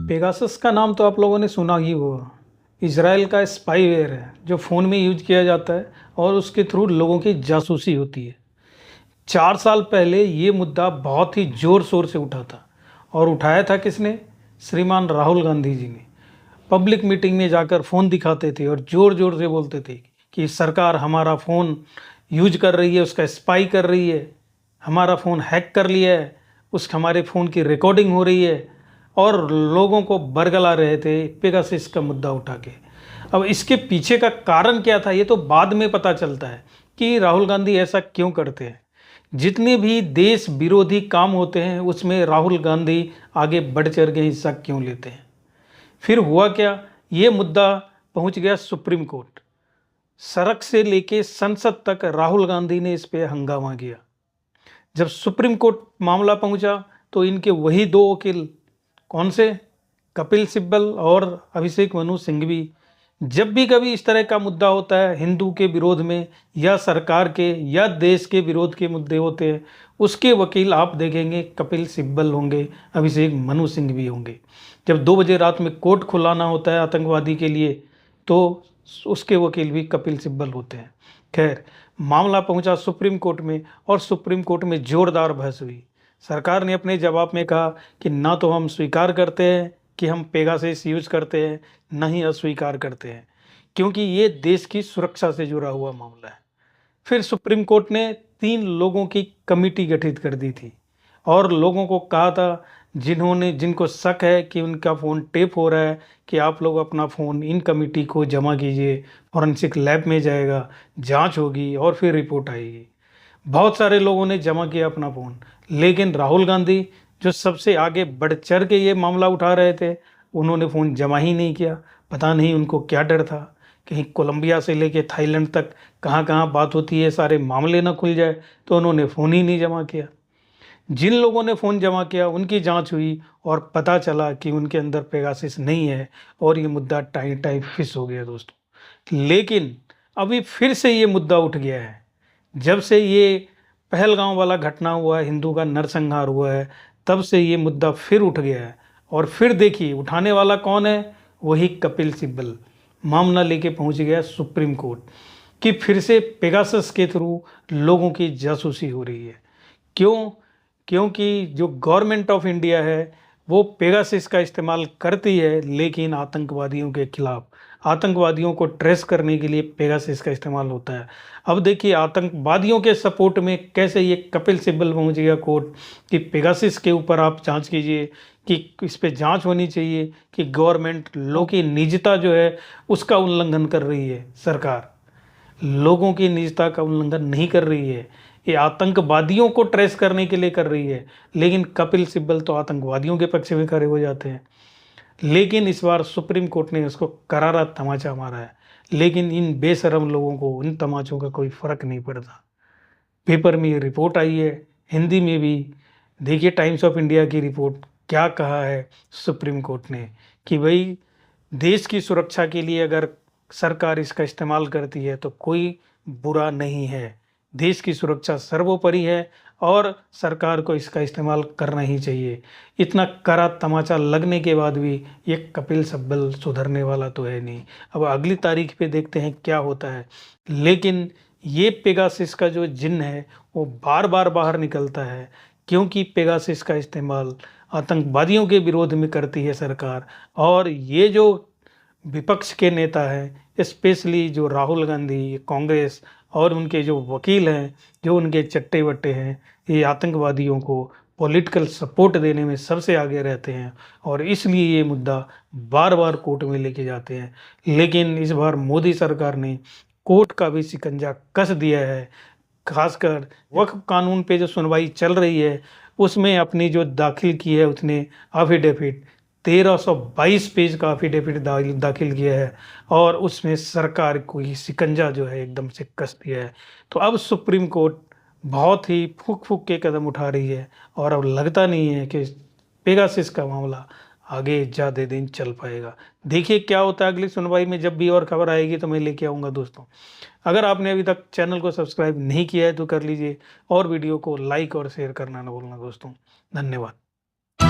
Pegasus का नाम तो आप लोगों ने सुना ही होगा। इज़राइल का स्पाईवेयर है जो फ़ोन में यूज किया जाता है और उसके थ्रू लोगों की जासूसी होती है। 4 साल पहले ये मुद्दा बहुत ही ज़ोर शोर से उठा था और उठाया था किसने? श्रीमान राहुल गांधी जी ने। पब्लिक मीटिंग में जाकर फ़ोन दिखाते थे और ज़ोर ज़ोर से बोलते थे कि सरकार हमारा फ़ोन यूज कर रही है, उसका स्पाई कर रही है, हमारा फ़ोन हैक कर लिया है, हमारे फ़ोन की रिकॉर्डिंग हो रही है और लोगों को बरगला रहे थे पेगासस का मुद्दा उठा के। अब इसके पीछे का कारण क्या था ये तो बाद में पता चलता है कि राहुल गांधी ऐसा क्यों करते हैं। जितने भी देश विरोधी काम होते हैं उसमें राहुल गांधी आगे बढ़ चढ़ के हिस्सा क्यों लेते हैं। फिर हुआ क्या, ये मुद्दा पहुंच गया सुप्रीम कोर्ट। सड़क से लेके संसद तक राहुल गांधी ने इस पे हंगामा किया। जब सुप्रीम कोर्ट मामला पहुंचा तो इनके वही दो वकील, कौन से? कपिल सिब्बल और अभिषेक मनु सिंघवी। जब भी कभी इस तरह का मुद्दा होता है हिंदू के विरोध में या सरकार के या देश के विरोध के मुद्दे होते हैं, उसके वकील आप देखेंगे कपिल सिब्बल होंगे, अभिषेक मनु सिंघवी होंगे। जब 2 बजे रात में कोर्ट खुलाना होता है आतंकवादी के लिए तो उसके वकील भी कपिल सिब्बल होते हैं। खैर, मामला पहुंचा सुप्रीम कोर्ट में और सुप्रीम कोर्ट में जोरदार बहस हुई। सरकार ने अपने जवाब में कहा कि ना तो हम स्वीकार करते हैं कि हम पेगासस यूज करते हैं, ना ही अस्वीकार करते हैं, क्योंकि ये देश की सुरक्षा से जुड़ा हुआ मामला है। फिर सुप्रीम कोर्ट ने 3 लोगों की कमेटी गठित कर दी थी और लोगों को कहा था जिनको शक है कि उनका फ़ोन टेप हो रहा है कि आप लोग अपना फ़ोन इन कमेटी को जमा कीजिए, फॉरेंसिक लैब में जाएगा, जांच होगी और फिर रिपोर्ट आएगी। बहुत सारे लोगों ने जमा किया अपना फ़ोन, लेकिन राहुल गांधी जो सबसे आगे बढ़ चढ़ के ये मामला उठा रहे थे, उन्होंने फ़ोन जमा ही नहीं किया। पता नहीं उनको क्या डर था, कहीं कोलंबिया से लेके थाईलैंड तक कहाँ कहाँ बात होती है, सारे मामले ना खुल जाए, तो उन्होंने फ़ोन ही नहीं जमा किया। जिन लोगों ने फ़ोन जमा किया उनकी जांच हुई और पता चला कि उनके अंदर पेगासस नहीं है और ये मुद्दा टाई फिश हो गया दोस्तों। लेकिन अभी फिर से ये मुद्दा उठ गया है। जब से ये पहलगांव वाला घटना हुआ है, हिंदू का नरसंहार हुआ है, तब से ये मुद्दा फिर उठ गया है। और फिर देखिए उठाने वाला कौन है? वही कपिल सिब्बल। मामला लेके पहुंच गया सुप्रीम कोर्ट कि फिर से पेगासस के थ्रू लोगों की जासूसी हो रही है। क्यों? क्योंकि जो गवर्नमेंट ऑफ इंडिया है वो पेगासस का इस्तेमाल करती है, लेकिन आतंकवादियों के खिलाफ, आतंकवादियों को ट्रेस करने के लिए पेगासस का इस्तेमाल होता है। अब देखिए आतंकवादियों के सपोर्ट में कैसे ये कपिल सिब्बल पहुंच गया कोर्ट कि पेगासस के ऊपर आप जांच कीजिए, कि इस पे जांच होनी चाहिए कि गवर्नमेंट लोगों की निजता जो है उसका उल्लंघन कर रही है। सरकार लोगों की निजता का उल्लंघन नहीं कर रही है, ये आतंकवादियों को ट्रेस करने के लिए कर रही है। लेकिन कपिल सिब्बल तो आतंकवादियों के पक्ष में खड़े हो जाते हैं। लेकिन इस बार सुप्रीम कोर्ट ने उसको करारा तमाचा मारा है, लेकिन इन बेशरम लोगों को इन तमाचों का कोई फर्क नहीं पड़ता। पेपर में ये रिपोर्ट आई है, हिंदी में भी। देखिए टाइम्स ऑफ इंडिया की रिपोर्ट क्या कहा है सुप्रीम कोर्ट ने कि भाई देश की सुरक्षा के लिए अगर सरकार इसका इस्तेमाल करती है तो कोई बुरा नहीं है। देश की सुरक्षा सर्वोपरि है और सरकार को इसका इस्तेमाल करना ही चाहिए। इतना कड़ा तमाचा लगने के बाद भी ये कपिल सिब्बल सुधरने वाला तो है नहीं। अब अगली तारीख पे देखते हैं क्या होता है। लेकिन ये पेगासस का जो जिन्न है वो बार बार बाहर निकलता है, क्योंकि पेगासस का इस्तेमाल आतंकवादियों के विरोध में करती है सरकार। और ये जो विपक्ष के नेता हैं, स्पेशली जो राहुल गांधी, कांग्रेस और उनके जो वकील हैं, जो उनके चट्टे बट्टे हैं, ये आतंकवादियों को पॉलिटिकल सपोर्ट देने में सबसे आगे रहते हैं और इसलिए ये मुद्दा बार बार कोर्ट में लेके जाते हैं। लेकिन इस बार मोदी सरकार ने कोर्ट का भी शिकंजा कस दिया है। खासकर वक्फ कानून पे जो सुनवाई चल रही है उसमें अपनी जो दाखिल की है उसने एफिडेविट 1322 पेज का एफिडेविट दाखिल किया है और उसमें सरकार को ही शिकंजा जो है एकदम से कस दिया है। तो अब सुप्रीम कोर्ट बहुत ही फूक फूक के कदम उठा रही है और अब लगता नहीं है कि पेगासस का मामला आगे ज़्यादा दिन चल पाएगा। देखिए क्या होता है अगली सुनवाई में। जब भी और खबर आएगी तो मैं लेके आऊँगा दोस्तों। अगर आपने अभी तक चैनल को सब्सक्राइब नहीं किया है तो कर लीजिए और वीडियो को लाइक और शेयर करना ना भूलना दोस्तों। धन्यवाद।